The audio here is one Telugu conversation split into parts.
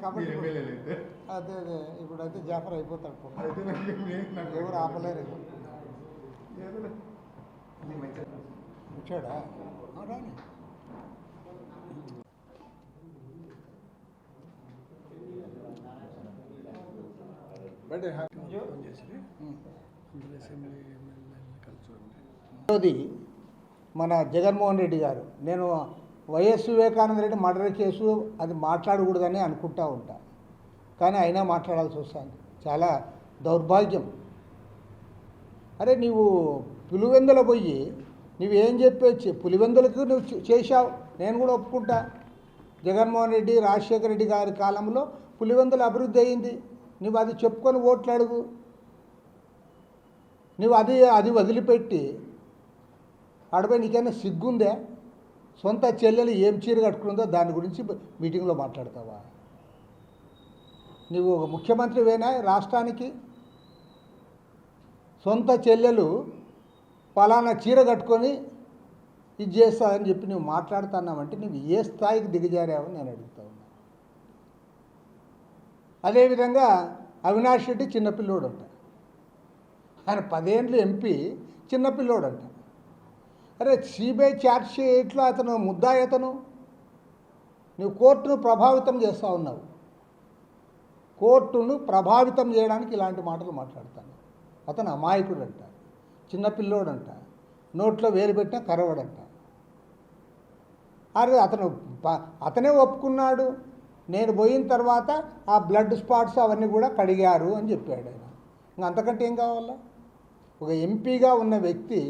కాబట్టి అదే అదే ఇప్పుడైతే జాఫర్ అయిపోతాడు. ఎవరు ఆపలేరు. వచ్చాడా రాని. మన జగన్మోహన్ రెడ్డి గారు, నేను YS Vivekananda Reddy murder case అది మాట్లాడకూడదని అనుకుంటా ఉంటా, కానీ అయినా మాట్లాడాల్సి వస్తుంది. చాలా దౌర్భాగ్యం. అరే నీవు పులివెందుల పోయి నువ్వేం చెప్పొచ్చి పులివెందులకు నువ్వు చేశావు, నేను కూడా ఒప్పుకుంటా. జగన్మోహన్ రెడ్డి రాజశేఖర రెడ్డి గారి కాలంలో పులివెందుల అభివృద్ధి అయింది. నువ్వు అది చెప్పుకొని ఓట్లు అడుగు. నువ్వు అది వదిలిపెట్టి ఆడపై నీకైనా సిగ్గుందే? సొంత చెల్లెలు ఏం చీర కట్టుకుందో దాని గురించి మీటింగ్లో మాట్లాడతావా? నువ్వు ఒక ముఖ్యమంత్రివేనా రాష్ట్రానికి? సొంత చెల్లెలు పలానా చీర కట్టుకొని ఇది చేస్తాదని చెప్పి నువ్వు మాట్లాడుతున్నావంటే నువ్వు ఏ స్థాయికి దిగజారావో నేను అడుగుతా ఉన్నా. అదేవిధంగా అవినాష్ రెడ్డి చిన్నపిల్లోడు అంట. ఆయన 10 ఏళ్ళు ఎంపీ, చిన్నపిల్లోడు అంట. అరే సిబిఐ ఛార్జ్ షీట్లో అతను ముద్దాయి. అతను నువ్వు కోర్టును ప్రభావితం చేస్తూ ఉన్నావు. కోర్టును ప్రభావితం చేయడానికి ఇలాంటి మాటలు మాట్లాడతాను. అతను అమాయకుడు అంట, చిన్నపిల్లోడంట, నోట్లో వేలు పెట్టినా కరవడంట. అరే అతనే ఒప్పుకున్నాడు, నేను పోయిన తర్వాత ఆ బ్లడ్ స్పాట్స్ అవన్నీ కూడా కడిగారు అని చెప్పాడు ఆయన. ఇంకా అంతకంటే ఏం కావాలా? ఒక ఎంపీగా ఉన్న వ్యక్తి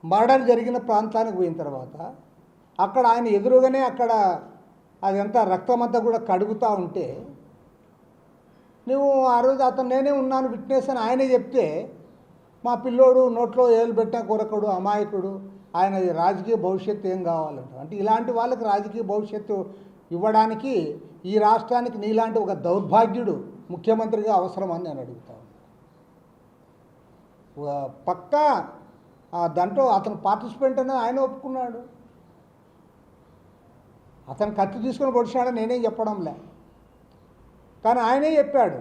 మర్డర్ జరిగిన ప్రాంతానికి పోయిన తర్వాత అక్కడ ఆయన ఎదురుగానే అక్కడ అదంతా రక్తమంతా కూడా కడుగుతూ ఉంటే నువ్వు ఆ రోజు అతను నేనే ఉన్నాను విట్నెస్ అని ఆయనే చెప్తే మా పిల్లోడు నోట్లో ఏలు పెట్టిన కొరకడు, అమాయకుడు, ఆయన రాజకీయ భవిష్యత్తు ఏం కావాలంట. అంటే ఇలాంటి వాళ్ళకి రాజకీయ భవిష్యత్తు ఇవ్వడానికి ఈ రాష్ట్రానికి నీలాంటి ఒక దౌర్భాగ్యుడు ముఖ్యమంత్రిగా అవసరమని నేను అడుగుతాను. పక్కా దాంట్లో అతను పార్టిసిపెంట్ అని ఆయన ఒప్పుకున్నాడు. అతను కత్తి తీసుకొని పొడిచాడని నేనేం చెప్పడంలే, కానీ ఆయనే చెప్పాడు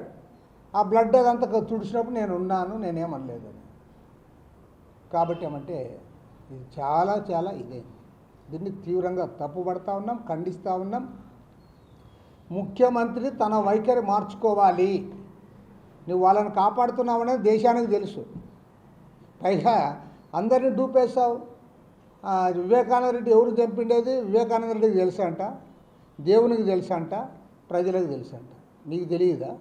ఆ బ్లడ్ అదంతా తుడిచినప్పుడు నేను ఉన్నాను, నేనేమనలేదని. కాబట్టి ఏమంటే ఇది చాలా చాలా ఇదే. దీన్ని తీవ్రంగా తప్పుపడతా ఉన్నాం, ఖండిస్తూ ఉన్నాం. ముఖ్యమంత్రి తన వైఖరి మార్చుకోవాలి. నువ్వు వాళ్ళని కాపాడుతున్నావనేది దేశానికి తెలుసు. పైగా అందరినీ దూపేస్తావు. వివేకానంద రెడ్డి ఎవరు చంపిండేది వివేకానంద రెడ్డికి తెలుసు అంట, దేవునికి తెలుసు అంట, ప్రజలకు తెలుసు అంట. నీకు తెలియదా?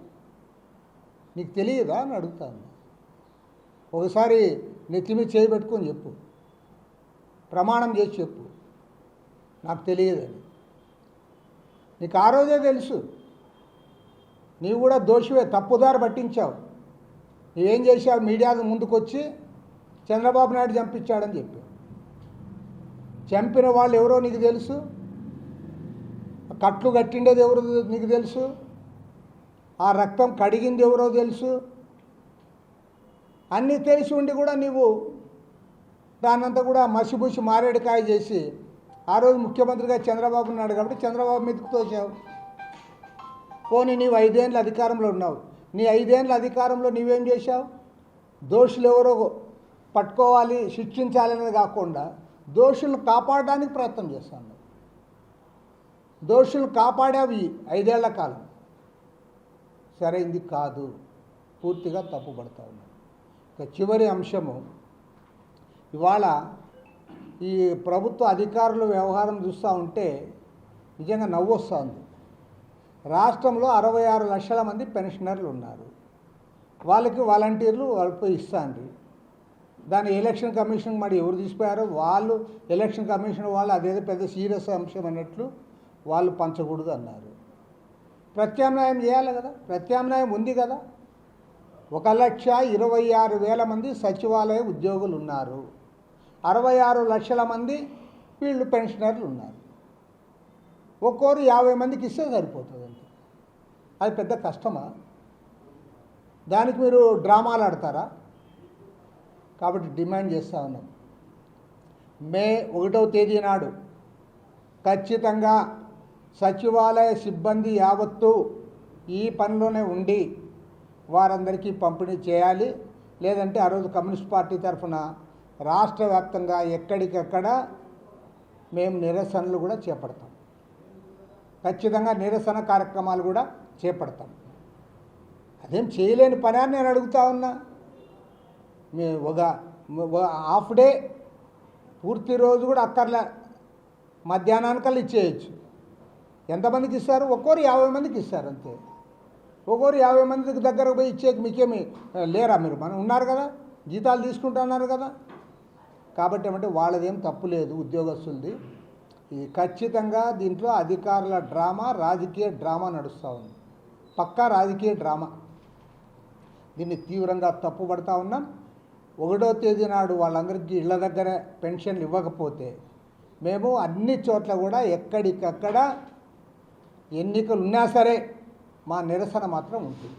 నీకు తెలియదా అని అడుగుతాను. ఒకసారి నెత్తిమీ చేయి పెట్టుకొని చెప్పు, ప్రమాణం చేసి చెప్పు నాకు తెలియదని. నీకు ఆ రోజే తెలుసు. నీవు కూడా దోషివే, తప్పుదారి పట్టించావు. నువ్వేం చేసావు? మీడియా ముందుకొచ్చి చంద్రబాబు నాయుడు చంపించాడని చెప్పి. చంపిన వాళ్ళు ఎవరో నీకు తెలుసు, కట్లు కట్టిండేది ఎవరో నీకు తెలుసు, ఆ రక్తం కడిగింది ఎవరో తెలుసు. అన్నీ తెలిసి ఉండి కూడా నీవు దాన్నంతా కూడా మసిబూసి మారేడుకాయ చేసి ఆ రోజు ముఖ్యమంత్రిగా చంద్రబాబు ఉన్నాడు కాబట్టి చంద్రబాబు మీదకు తోచావు. పోనీ నీవు 5 ఏళ్ళు అధికారంలో ఉన్నావు. నీ 5 ఏళ్ళ అధికారంలో నీవేం చేశావు? దోషులు ఎవరో పట్టుకోవాలి, శిక్షించాలనేది కాకుండా దోషులను కాపాడడానికి ప్రయత్నం చేస్తాను. దోషులు కాపాడావి 5 ఏళ్ల కాలం. సరైంది కాదు, పూర్తిగా తప్పుపడతా ఉన్నాను. ఇక చివరి అంశము, ఇవాళ ఈ ప్రభుత్వ అధికారుల వ్యవహారం చూస్తూ ఉంటే నిజంగా నవ్వు వస్తుంది. రాష్ట్రంలో 66 లక్షల మంది పెన్షనర్లు ఉన్నారు. వాళ్ళకి వాలంటీర్లు వాళ్ళపై ఇస్తాండ్రు. దాని ఎలక్షన్ కమిషన్ మరి ఎవరు తీసిపోయారో వాళ్ళు, ఎలక్షన్ కమిషన్ వాళ్ళు అదేదో పెద్ద సీరియస్ అంశం అన్నట్లు వాళ్ళు పంచకూడదు అన్నారు. ప్రత్యామ్నాయం చేయాలి కదా, ప్రత్యామ్నాయం ఉంది కదా. 1,26,000 మంది సచివాలయ ఉద్యోగులు ఉన్నారు, 66 లక్షల మంది వీళ్ళు పెన్షనర్లు ఉన్నారు. ఒక్కోరు 50 మందికి ఇస్తే సరిపోతుంది అంతే. అది పెద్ద కష్టమా? దానికి మీరు డ్రామాలు ఆడతారా? కాబట్టి డిమాండ్ చేస్తూ ఉన్నాం, మే 1వ తేదీ నాడు ఖచ్చితంగా సచివాలయ సిబ్బంది యావత్తు ఈ పనిలోనే ఉండి వారందరికీ పంపిణీ చేయాలి. లేదంటే ఆ రోజు కమ్యూనిస్ట్ పార్టీ తరఫున రాష్ట్ర వ్యాప్తంగా ఎక్కడికక్కడ మేము నిరసనలు కూడా చేపడతాం. ఖచ్చితంగా నిరసన కార్యక్రమాలు కూడా చేపడతాం. అదేం చేయలేని పని అని నేను అడుగుతా ఉన్నా. మీ ఒక హాఫ్ డే పూర్తి రోజు కూడా అక్కర్లే, మధ్యాహ్నానికల్లా ఇచ్చేయచ్చు. ఎంతమందికి ఇస్తారు? ఒక్కోరు 50 మందికి ఇస్తారు అంతే. ఒక్కోరు 50 మందికి దగ్గర పోయి ఇచ్చేకి మీకేమి లేరా? మీరు మనం ఉన్నారు కదా, జీతాలు తీసుకుంటున్నారు కదా. కాబట్టి ఏమంటే వాళ్ళదేం తప్పు లేదు, ఉద్యోగస్తులది. ఇది ఖచ్చితంగా దీంట్లో అధికారుల డ్రామా, రాజకీయ డ్రామా నడుస్తూ ఉంది. పక్కా రాజకీయ డ్రామా. దీన్ని తీవ్రంగా తప్పుపడతా ఉన్నాం. 1వ తేదీ నాడు వాళ్ళందరికీ ఇళ్ల దగ్గర పెన్షన్లు ఇవ్వకపోతే మేము అన్ని చోట్ల కూడా ఎక్కడికక్కడ ఎన్నికలు ఉన్నా సరే మా నిరసన మాత్రం ఉంటుంది.